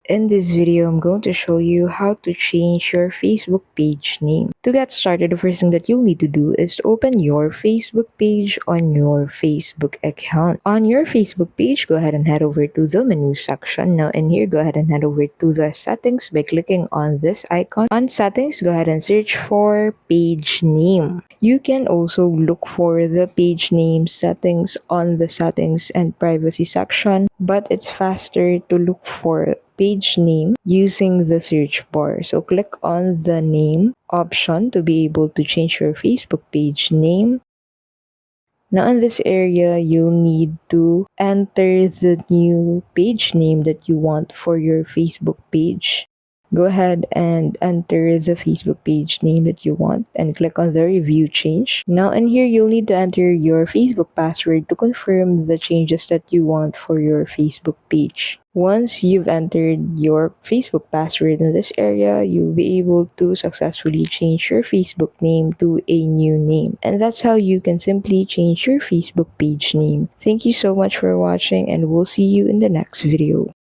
In this video, I'm going to show you how to change your Facebook page name. To get started, the first thing that you'll need to do is to open your Facebook page on your Facebook account. On your Facebook page, go ahead and head over to the menu section. Now in here, go ahead and head over to the settings by clicking on this icon. On settings, go ahead and search for page name. You can also look for the page name settings on the settings and privacy section, but it's faster to look for page name using the search bar. So click on the name option to be able to change your Facebook page name. Now in this area, you'll need to enter the new page name that you want for your Facebook page. Go ahead and enter the Facebook page name that you want and click on the review change. Now in here, you'll need to enter your Facebook password to confirm the changes that you want for your Facebook page. Once you've entered your Facebook password in this area, you'll be able to successfully change your Facebook name to a new name. And that's how you can simply change your Facebook page name. Thank you so much for watching, and we'll see you in the next video.